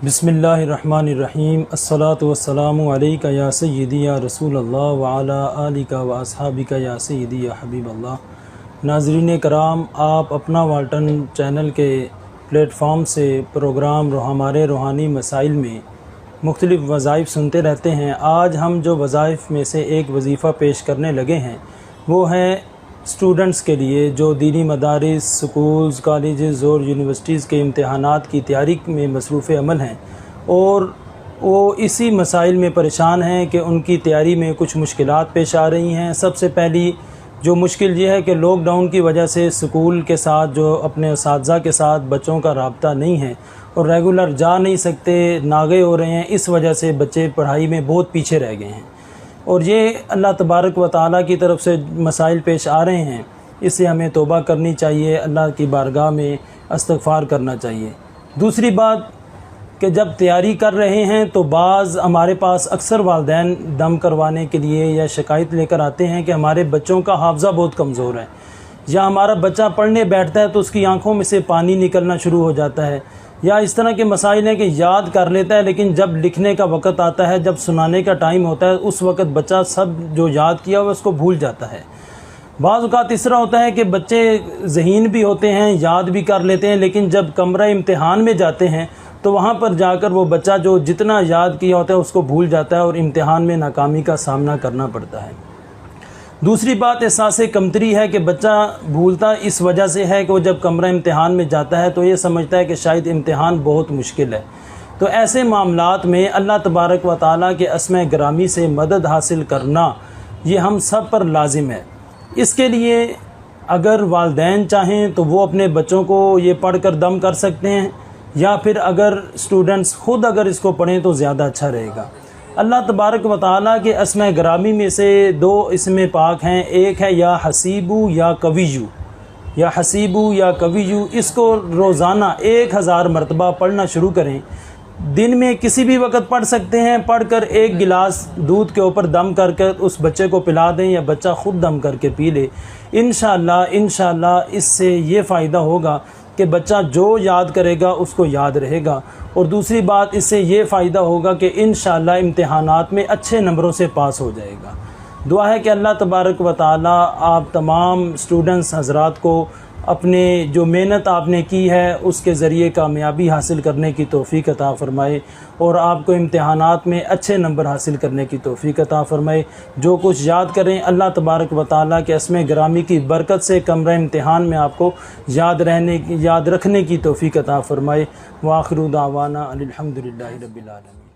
بسم اللہ الرحمن الرحیم الصلاۃ والسلام علیکہ یا سیدی یا رسول اللہ وعلی آلکہ و اصحابکہ یا سیدی یا حبیب اللہ۔ ناظرین کرام، آپ اپنا والٹن چینل کے پلیٹ فارم سے پروگرام ہمارے روحانی مسائل میں مختلف وظائف سنتے رہتے ہیں۔ آج ہم جو وظائف میں سے ایک وظیفہ پیش کرنے لگے ہیں وہ ہے اسٹوڈنٹس کے لیے جو دینی مدارس، سکولز، کالجز اور یونیورسٹیز کے امتحانات کی تیاری میں مصروف عمل ہیں اور وہ اسی مسائل میں پریشان ہیں کہ ان کی تیاری میں کچھ مشکلات پیش آ رہی ہیں۔ سب سے پہلی جو مشکل یہ ہے کہ لاک ڈاؤن کی وجہ سے سکول کے ساتھ جو اپنے اساتذہ کے ساتھ بچوں کا رابطہ نہیں ہے اور ریگولر جا نہیں سکتے، ناغے ہو رہے ہیں، اس وجہ سے بچے پڑھائی میں بہت پیچھے رہ گئے ہیں اور یہ اللہ تبارک و تعالیٰ کی طرف سے مسائل پیش آ رہے ہیں۔ اس سے ہمیں توبہ کرنی چاہیے، اللہ کی بارگاہ میں استغفار کرنا چاہیے۔ دوسری بات کہ جب تیاری کر رہے ہیں تو بعض ہمارے پاس اکثر والدین دم کروانے کے لیے یا شکایت لے کر آتے ہیں کہ ہمارے بچوں کا حافظہ بہت کمزور ہے، یا ہمارا بچہ پڑھنے بیٹھتا ہے تو اس کی آنکھوں میں سے پانی نکلنا شروع ہو جاتا ہے، یا اس طرح کے مسائل ہیں کہ یاد کر لیتا ہے لیکن جب لکھنے کا وقت آتا ہے، جب سنانے کا ٹائم ہوتا ہے، اس وقت بچہ سب جو یاد کیا ہوا اس کو بھول جاتا ہے۔ بعض اوقات اس طرح ہوتا ہے کہ بچے ذہین بھی ہوتے ہیں، یاد بھی کر لیتے ہیں، لیکن جب کمرہ امتحان میں جاتے ہیں تو وہاں پر جا کر وہ بچہ جو جتنا یاد کیا ہوتا ہے اس کو بھول جاتا ہے اور امتحان میں ناکامی کا سامنا کرنا پڑتا ہے۔ دوسری بات احساس کمتری ہے کہ بچہ بھولتا اس وجہ سے ہے کہ وہ جب کمرہ امتحان میں جاتا ہے تو یہ سمجھتا ہے کہ شاید امتحان بہت مشکل ہے۔ تو ایسے معاملات میں اللہ تبارک و تعالیٰ کے اسماء گرامی سے مدد حاصل کرنا یہ ہم سب پر لازم ہے۔ اس کے لیے اگر والدین چاہیں تو وہ اپنے بچوں کو یہ پڑھ کر دم کر سکتے ہیں، یا پھر اگر اسٹوڈنٹس خود اگر اس کو پڑھیں تو زیادہ اچھا رہے گا۔ اللہ تبارک و تعالیٰ کے اسماء گرامی میں سے دو اسم پاک ہیں، ایک ہے یا حسیبو یا قویو، یا حسیبو یا قویو۔ اس کو روزانہ 1000 مرتبہ پڑھنا شروع کریں۔ دن میں کسی بھی وقت پڑھ سکتے ہیں، پڑھ کر ایک گلاس دودھ کے اوپر دم کر کے اس بچے کو پلا دیں یا بچہ خود دم کر کے پی لے۔ انشاءاللہ اس سے یہ فائدہ ہوگا کہ بچہ جو یاد کرے گا اس کو یاد رہے گا، اور دوسری بات اس سے یہ فائدہ ہوگا کہ انشاءاللہ امتحانات میں اچھے نمبروں سے پاس ہو جائے گا۔ دعا ہے کہ اللہ تبارک و تعالی آپ تمام اسٹوڈنٹس حضرات کو اپنے جو محنت آپ نے کی ہے اس کے ذریعے کامیابی حاصل کرنے کی توفیق عطا فرمائے، اور آپ کو امتحانات میں اچھے نمبر حاصل کرنے کی توفیق عطا فرمائے۔ جو کچھ یاد کریں اللہ تبارک و تعالیٰ کے اسماء گرامی کی برکت سے کمرہ امتحان میں آپ کو یاد رکھنے کی توفیق عطا فرمائے۔ وآخر دعوانا الحمدللہ رب العالمین۔